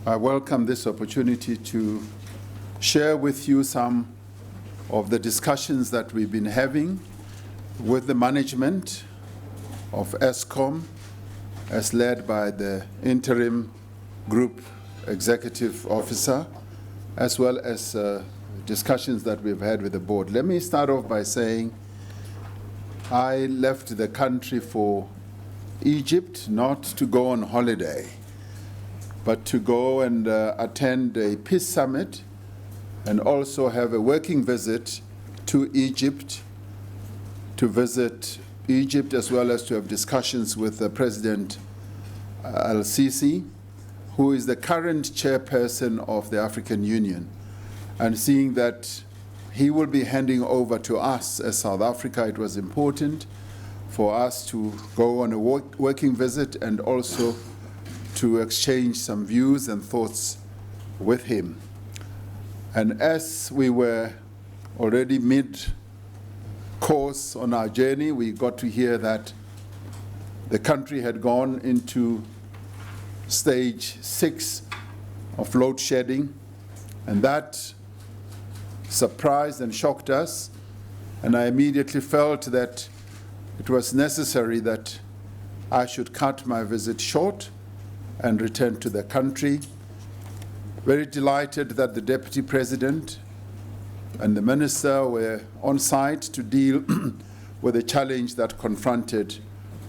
I welcome this opportunity to share with you some of the discussions that we've been having with the management of Eskom, as led by the interim group executive officer, as well as discussions that we've had with the board. Let me start off by saying I left the country for Egypt, not to go on holiday, but to go and attend a peace summit and also have a working visit to Egypt, to visit Egypt as well as to have discussions with President al-Sisi, who is the current chairperson of the African Union, and seeing that he will be handing over to us as South Africa, it was important for us to go on a working visit and also to exchange some views and thoughts with him. And as we were already mid-course on our journey, we got to hear that the country had gone into stage 6 of load shedding, and that surprised and shocked us, and I immediately felt that it was necessary that I should cut my visit short and return to the country. Very delighted that the Deputy President and the Minister were on site to deal with the challenge that confronted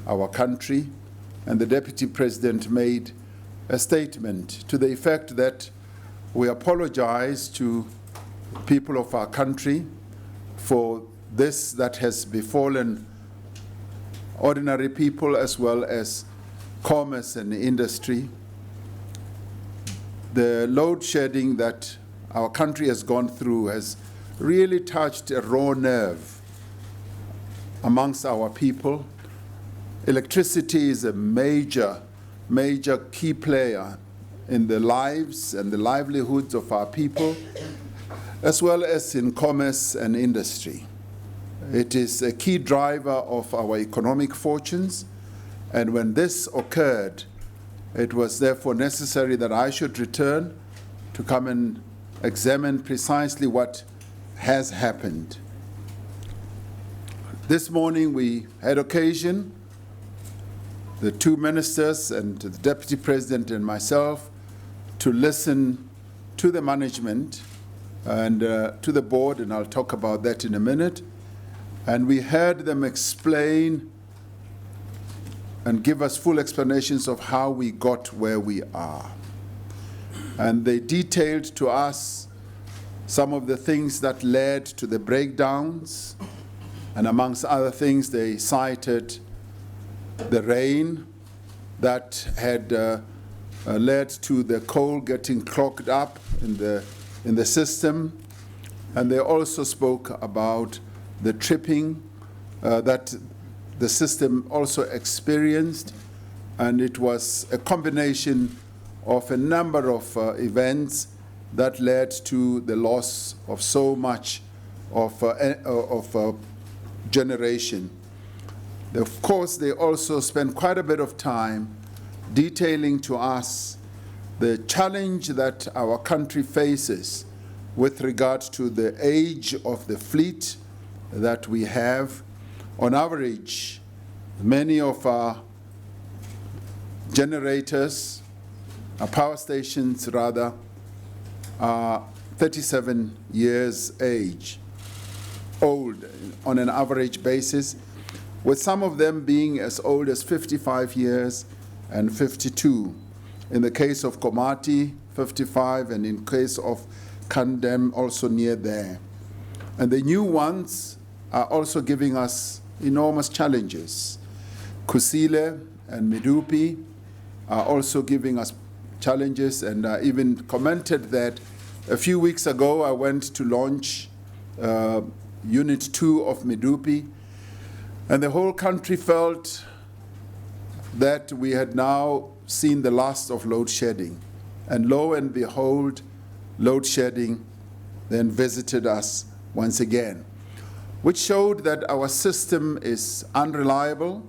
our country. And the Deputy President made a statement to the effect that we apologize to people of our country for this that has befallen ordinary people as well as commerce and industry. The load shedding that our country has gone through has really touched a raw nerve amongst our people. Electricity is a major key player in the lives and the livelihoods of our people, as well as in commerce and industry. It is a key driver of our economic fortunes, and when this occurred, it was therefore necessary that I should return to come and examine precisely what has happened. This morning we had occasion, the two ministers and the Deputy President and myself, to listen to the management and to the board, and I'll talk about that in a minute. And we heard them explain and give us full explanations of how we got where we are. And they detailed to us some of the things that led to the breakdowns, and amongst other things, they cited the rain that had led to the coal getting clogged up in the system, and they also spoke about the tripping that the system also experienced, and it was a combination of a number of events that led to the loss of so much of generation. Of course, they also spent quite a bit of time detailing to us the challenge that our country faces with regard to the age of the fleet that we have. On average, many of our generators, our power stations rather, are 37 years old on an average basis, with some of them being as old as 55 years and 52. In the case of Komati, 55, and in case of Kandem, also near there. And the new ones are also giving us enormous challenges. Kusile and Medupi are also giving us challenges, and I even commented that a few weeks ago I went to launch Unit 2 of Medupi, and the whole country felt that we had now seen the last of load shedding. And lo and behold, load shedding then visited us once again, which showed that our system is unreliable,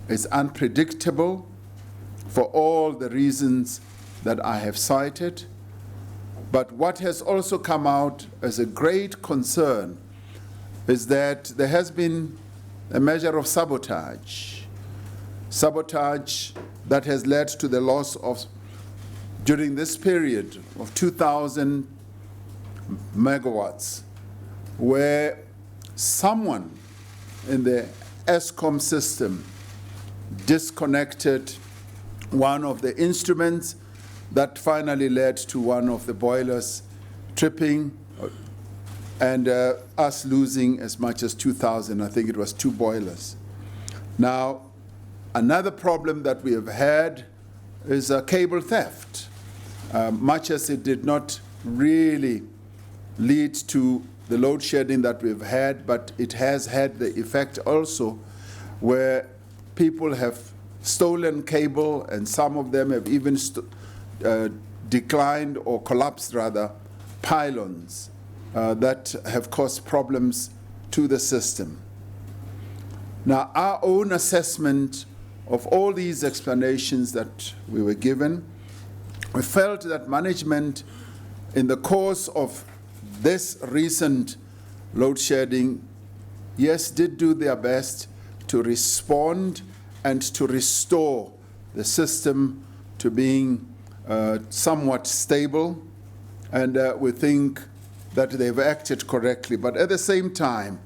is unpredictable, for all the reasons that I have cited. But what has also come out as a great concern is that there has been a measure of sabotage that has led to the loss of, during this period, of 2,000 megawatts, where someone in the Eskom system disconnected one of the instruments that finally led to one of the boilers tripping and us losing as much as 2,000, I think it was 2 boilers. Now, another problem that we have had is cable theft. Much as it did not really lead to the load shedding that we've had, but it has had the effect also where people have stolen cable, and some of them have even declined or collapsed, rather, pylons that have caused problems to the system. Now, our own assessment of all these explanations that we were given, we felt that management, in the course of this recent load shedding, yes, did do their best to respond and to restore the system to being somewhat stable, and we think that they've acted correctly. But at the same time,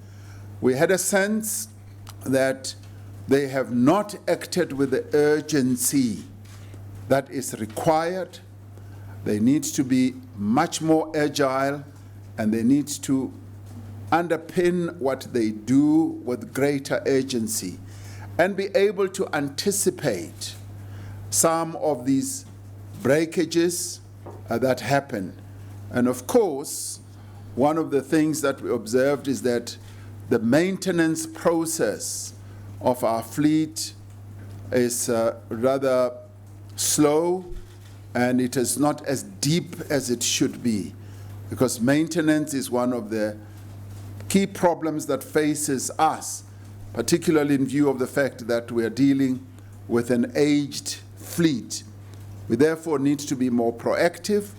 we had a sense that they have not acted with the urgency that is required. They need to be much more agile, and they need to underpin what they do with greater urgency and be able to anticipate some of these breakages that happen. And of course, one of the things that we observed is that the maintenance process of our fleet is rather slow, and it is not as deep as it should be, because maintenance is one of the key problems that faces us, particularly in view of the fact that we are dealing with an aged fleet. We therefore need to be more proactive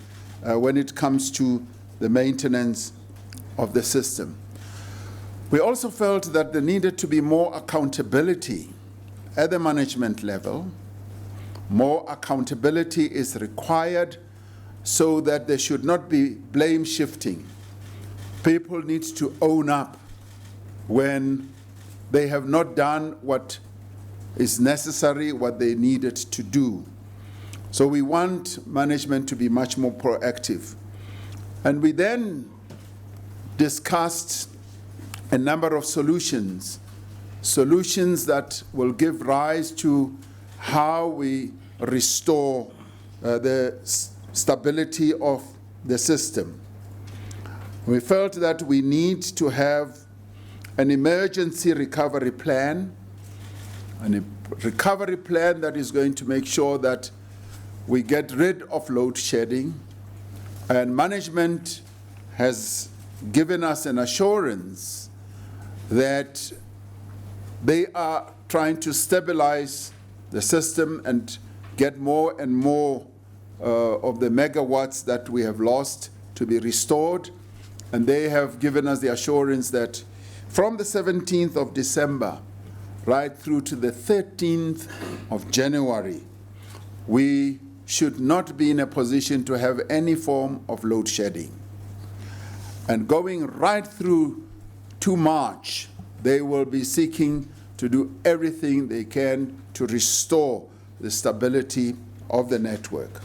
when it comes to the maintenance of the system. We also felt that there needed to be more accountability at the management level. More accountability is required so that there should not be blame shifting. People need to own up when they have not done what is necessary, what they needed to do. So we want management to be much more proactive. And we then discussed a number of solutions that will give rise to how we restore the stability of the system. We felt that we need to have an emergency recovery plan, that is going to make sure that we get rid of load shedding, and management has given us an assurance that they are trying to stabilize the system and get more and more of the megawatts that we have lost to be restored. And they have given us the assurance that from the 17th of December right through to the 13th of January, we should not be in a position to have any form of load shedding. And going right through to March, they will be seeking to do everything they can to restore the stability of the network.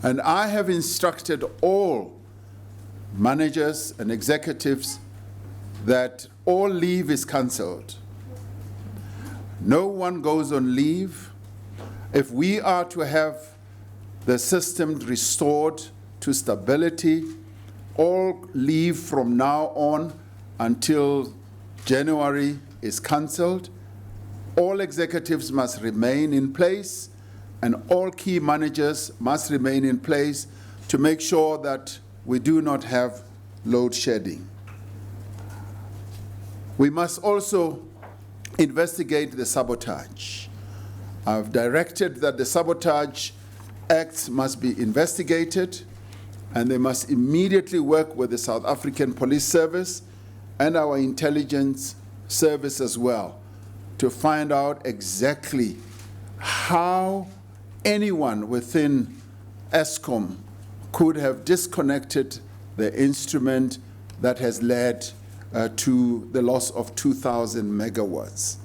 And I have instructed all managers and executives that all leave is cancelled. No one goes on leave. If we are to have the system restored to stability, all leave from now on until January is cancelled. All executives must remain in place, and all key managers must remain in place to make sure that we do not have load shedding. We must also investigate the sabotage. I've directed that the sabotage acts must be investigated, and they must immediately work with the South African Police Service and our intelligence service as well to find out exactly how anyone within Eskom could have disconnected the instrument that has led to the loss of 2,000 megawatts.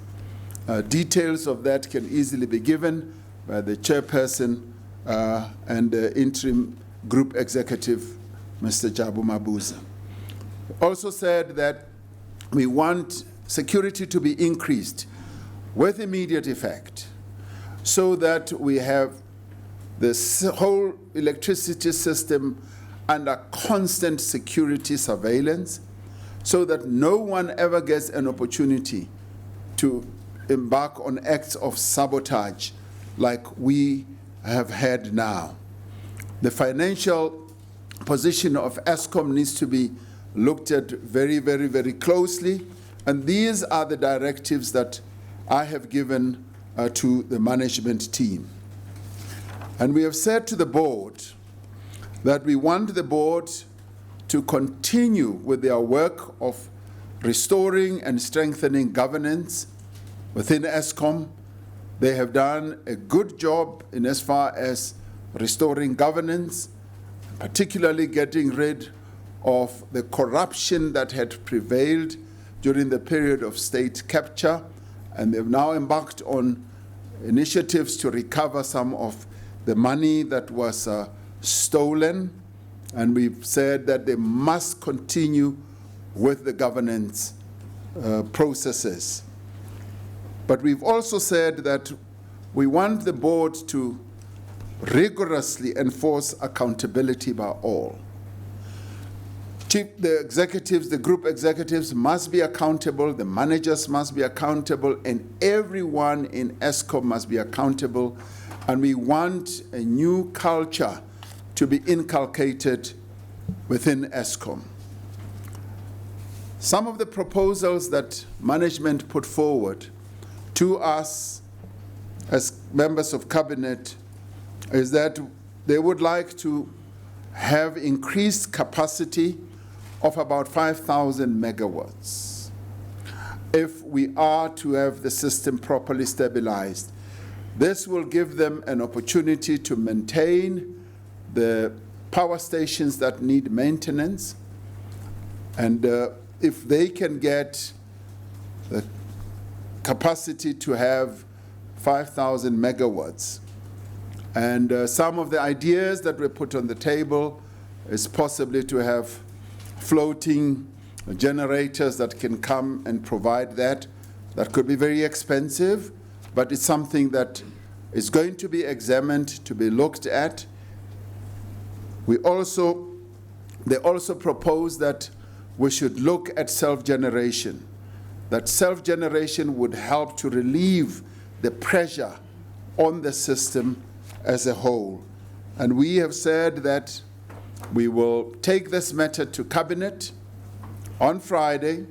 Details of that can easily be given by the chairperson and the interim group executive, Mr. Jabu Mabuza. Also said that we want security to be increased with immediate effect so that we have this whole electricity system under constant security surveillance so that no one ever gets an opportunity to embark on acts of sabotage like we have had now. The financial position of Eskom needs to be looked at very, very, very closely, and these are the directives that I have given to the management team. And we have said to the board that we want the board to continue with their work of restoring and strengthening governance within Eskom. They have done a good job in as far as restoring governance, particularly getting rid of the corruption that had prevailed during the period of state capture, and they've now embarked on initiatives to recover some of the money that was stolen, and we've said that they must continue with the governance processes. But we've also said that we want the board to rigorously enforce accountability by all. The executives, the group executives must be accountable, the managers must be accountable, and everyone in Eskom must be accountable. And we want a new culture to be inculcated within Eskom. Some of the proposals that management put forward to us as members of cabinet is that they would like to have increased capacity of about 5,000 megawatts if we are to have the system properly stabilized. This will give them an opportunity to maintain the power stations that need maintenance, and if they can get the capacity to have 5,000 megawatts. And some of the ideas that were put on the table is possibly to have floating generators that can come and provide that. That could be very expensive, but it's something that is going to be examined, to be looked at. They also propose that we should look at self-generation, that self-generation would help to relieve the pressure on the system as a whole. And we have said that we will take this matter to Cabinet on Friday.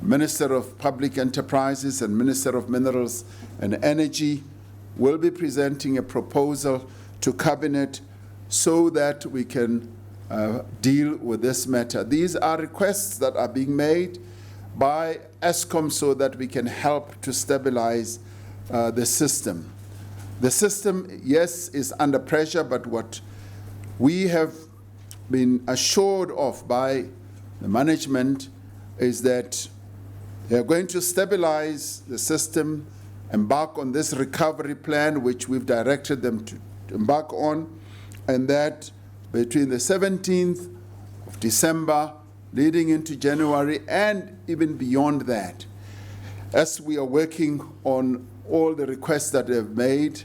Minister of Public Enterprises and Minister of Minerals and Energy will be presenting a proposal to Cabinet so that we can deal with this matter. These are requests that are being made by Eskom so that we can help to stabilize the system. The system, yes, is under pressure, but what we have been assured of by the management is that they are going to stabilize the system, embark on this recovery plan, which we've directed them to embark on, and that between the 17th of December, leading into January, and even beyond that, as we are working on all the requests that they've made,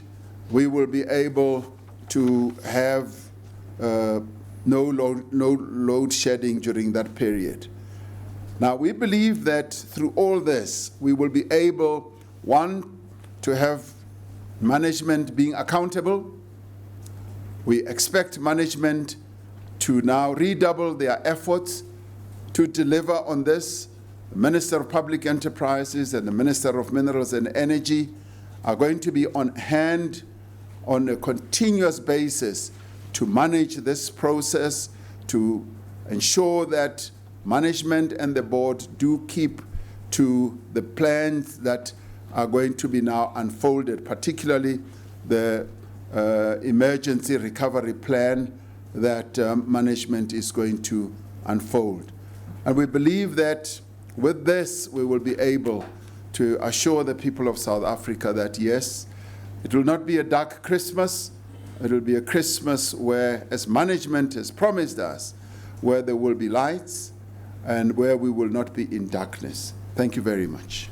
we will be able to have no load shedding during that period. Now, we believe that through all this, we will be able, one, to have management being accountable. We expect management to now redouble their efforts to deliver on this. The Minister of Public Enterprises and the Minister of Minerals and Energy are going to be on hand on a continuous basis to manage this process, to ensure that management and the board do keep to the plans that are going to be now unfolded, particularly the emergency recovery plan that management is going to unfold. And we believe that with this, we will be able to assure the people of South Africa that, yes, it will not be a dark Christmas. It will be a Christmas where, as management has promised us, where there will be lights and where we will not be in darkness. Thank you very much.